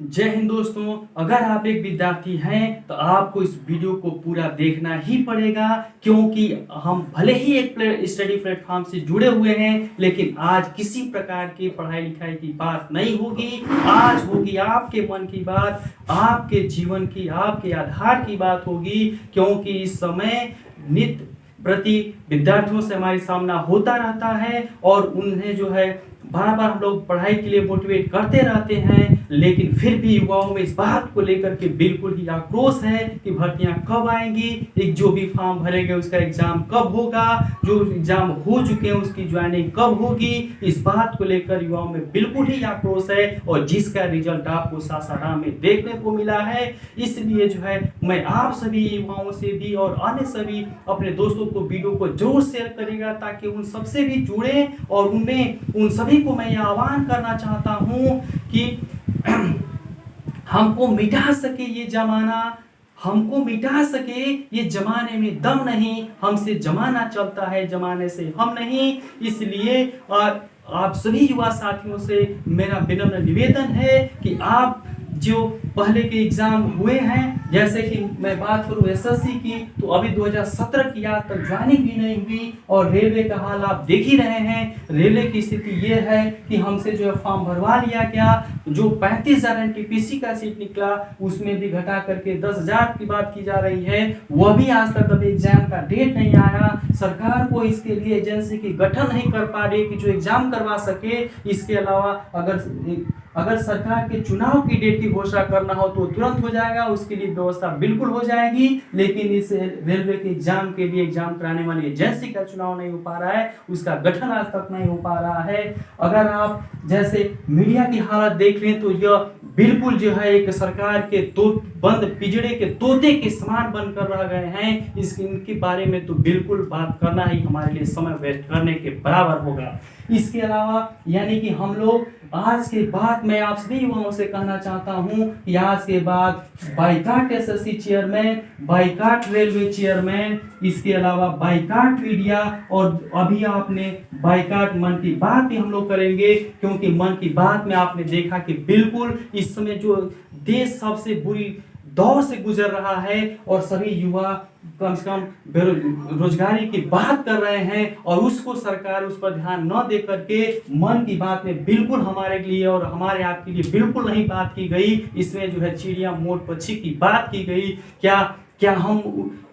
जय हिंद दोस्तों। अगर आप एक विद्यार्थी हैं तो आपको इस वीडियो को पूरा देखना ही पड़ेगा, क्योंकि हम भले ही एक स्टडी प्लेटफॉर्म से जुड़े हुए हैं, लेकिन आज किसी प्रकार की पढ़ाई लिखाई की बात नहीं होगी। आज होगी आपके मन की बात, आपके जीवन की, आपके आधार की बात होगी। क्योंकि इस समय नित्य प्रति विद्यार्थियों से हमारे सामना होता रहता है और उन्हें जो है बार बार हम लोग पढ़ाई के लिए मोटिवेट करते रहते हैं, लेकिन फिर भी युवाओं में इस बात को लेकर के बिल्कुल ही आक्रोश है कि भर्तियां कब आएंगी, एक जो भी फॉर्म भरेंगे उसका एग्जाम कब होगा, जो एग्जाम हो चुके हैं उसकी ज्वाइनिंग कब होगी। इस बात को लेकर युवाओं में बिल्कुल ही आक्रोश है और जिसका रिजल्ट आपको सासाराम में देखने को मिला है। इसलिए जो है मैं आप सभी युवाओं से भी और अन्य सभी अपने दोस्तों को वीडियो को जरूर शेयर करेगा, ताकि उन सबसे भी जुड़े और उनमें उन सभी को मैं यह आह्वान करना चाहता हूं कि हमको मिटा सके ये जमाना, हमको मिटा सके ये जमाने में दम नहीं, हमसे जमाना चलता है, जमाने से हम नहीं। इसलिए आप सभी युवा साथियों से मेरा विनम्र निवेदन है कि आप जो पहले के एग्जाम हुए हैं, जैसे कि मैं बात करूं एसएससी की, तो अभी 2017 की आज तक ज्वाइनिंग भी नहीं हुई और रेलवे का हाल आप देख ही रहे हैं। रेलवे की स्थिति ये है कि हमसे जो है फॉर्म भरवा लिया गया, जो 35,000 एनटीपीसी का सीट निकला उसमें भी घटा करके 10,000 की बात की जा रही है। वह भी आज तक अभी एग्जाम का डेट नहीं आया। सरकार को इसके लिए एजेंसी की गठन नहीं कर पा रही कि जो एग्जाम करवा सके। इसके अलावा अगर सरकार के चुनाव की डेट की घोषणा करना हो तो तुरंत हो जाएगा, उसके लिए व्यवस्था बिल्कुल हो जाएगी। लेकिन इस रेलवे के एग्जाम के लिए एग्जाम कराने वाली एजेंसी का चुनाव नहीं हो पा रहा है, उसका गठन आज तक नहीं हो पा रहा है। अगर आप जैसे मीडिया की हालत देख लें तो यह बिल्कुल जो है एक सरकार के बंद पिंजड़े के तोते के समान बनकर रह गए हैं। इनके बारे में तो बिल्कुल बात करना ही हमारे लिए समय वेस्ट करने के बराबर होगा। इसके अलावा यानी कि हम लोग आज के बाद, मैं आप सभी युवाओं से कहना चाहता हूं कि आज के बाद boycott SSC chairman, boycott railway chairman, इसके अलावा बाइकाट मीडिया, और अभी आपने बाइकाट मन की बात भी हम लोग करेंगे। क्योंकि मन की बात में आपने देखा कि बिल्कुल इस समय जो देश सबसे बुरी दौर से गुजर रहा है और सभी युवा कम से कम बेरोजगारी की बात कर रहे हैं, और उसको सरकार उस पर ध्यान न दे करके मन की बात में बिल्कुल हमारे लिए और हमारे आपके लिए बिल्कुल नहीं बात की गई। इसमें जो है चिड़िया मोर पक्षी की बात की गई।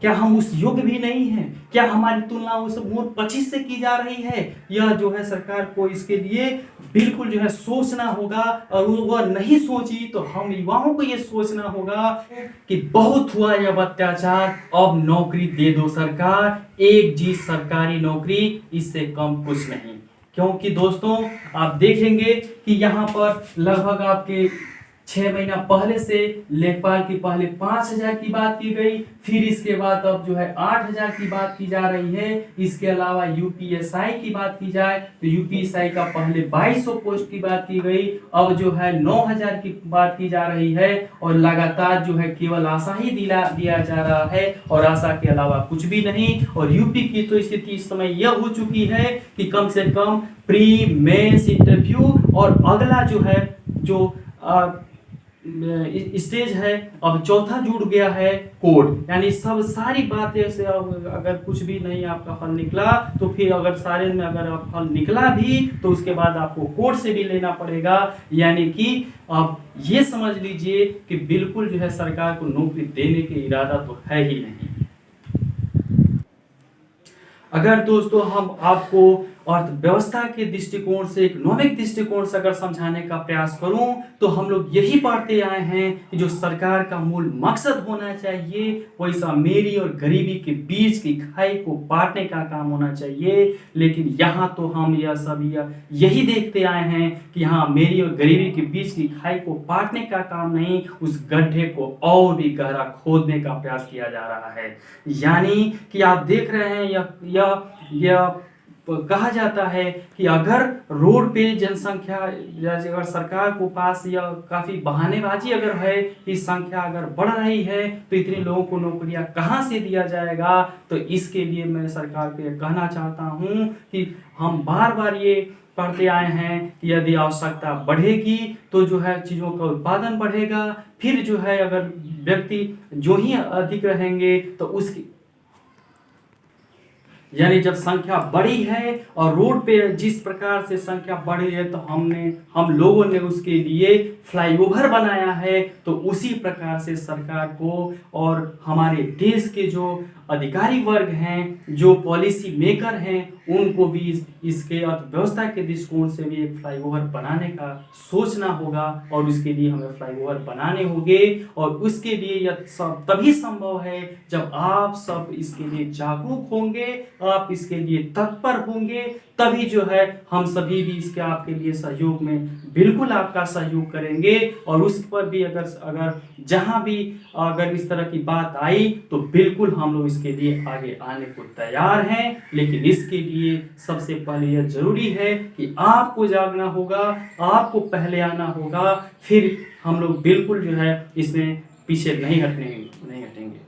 क्या हम उस योग्य भी नहीं हैं? क्या हमारी तुलना उस मोर पक्षी से की जा रही है? यह जो है सरकार को इसके लिए बिल्कुल जो है सोचना होगा, और वह नहीं सोची तो हम युवाओं को यह सोचना होगा कि बहुत हुआ यह अत्याचार, अब नौकरी दे दो सरकार, एक जी सरकारी नौकरी, इससे कम कुछ नहीं। क्योंकि दोस्तों आप देखेंगे कि यहाँ पर लगभग आपके 6 महीना पहले से लेखपाल की पहले 5,000 की बात की गई, फिर इसके बाद अब जो है 8,000 की बात की जा रही है। इसके अलावा यूपीएसआई की बात की जाए तो यूपीएसआई का पहले 2200 पोस्ट की बात की गई, अब जो है 9,000 की बात की जा रही है, और लगातार जो है केवल आशा ही दिया जा रहा है और आशा के अलावा कुछ भी नहीं। और यूपी की तो स्थिति इस समय यह हो चुकी है कि कम से कम प्री मेंस इंटरव्यू और अगला जो है जो स्टेज है, अब चौथा जुड़ गया है कोड। यानी सब सारी बातें से अगर कुछ भी नहीं आपका फल निकला तो फिर अगर सारे में अगर आप फल निकला भी तो उसके बाद आपको कोड से भी लेना पड़ेगा। यानी कि आप ये समझ लीजिए कि बिल्कुल जो है सरकार को नौकरी देने के इरादा तो है ही नहीं। अगर दोस्तों हम आपको अर्थव्यवस्था के दृष्टिकोण से, इकोनॉमिक दृष्टिकोण से अगर समझाने का प्रयास करूं तो हम लोग यही पढ़ते आए हैं कि जो सरकार का मूल मकसद होना चाहिए वैसा अमीरी और गरीबी के बीच की खाई को बांटने का काम होना चाहिए। लेकिन यहाँ तो हम यही देखते आए हैं कि यहाँ अमीरी और गरीबी के बीच की खाई को बांटने का काम नहीं, उस गड्ढे को और भी गहरा खोदने का प्रयास किया जा रहा है। यानी कि आप देख रहे हैं यह कहा जाता है कि अगर रोड पे जनसंख्या, अगर सरकार को पास या काफी बहानेबाजी अगर है कि संख्या अगर बढ़ रही है तो इतने लोगों को नौकरियां कहां से दिया जाएगा। तो इसके लिए मैं सरकार को यह कहना चाहता हूं कि हम बार बार ये पढ़ते आए हैं कि यदि आवश्यकता बढ़ेगी तो जो है चीज़ों का उत्पादन बढ़ेगा, फिर जो है अगर व्यक्ति जो ही अधिक रहेंगे तो उसकी यानी जब संख्या बढ़ी है और रोड पे जिस प्रकार से संख्या बढ़ी है तो हम लोगों ने उसके लिए फ्लाईओवर बनाया है, तो उसी प्रकार से सरकार को और हमारे देश के जो अधिकारी वर्ग हैं, जो पॉलिसी मेकर हैं, उनको भी इसके अर्थव्यवस्था के दृष्टिकोण से भी एक फ्लाईओवर बनाने का सोचना होगा और उसके लिए हमें फ्लाईओवर बनाने होंगे। और उसके लिए यह सब तभी संभव है जब आप सब इसके लिए जागरूक होंगे, आप इसके लिए तत्पर होंगे, तभी जो है हम सभी भी इसके आपके लिए सहयोग में बिल्कुल आपका सहयोग करेंगे। और उस पर भी अगर जहां भी अगर इस तरह की बात आई तो बिल्कुल हम लोग इसके लिए आगे आने को तैयार हैं। लेकिन इसके लिए सबसे पहले यह जरूरी है कि आपको जागना होगा, आपको पहले आना होगा, फिर हम लोग बिल्कुल जो है इसमें पीछे नहीं हटेंगे।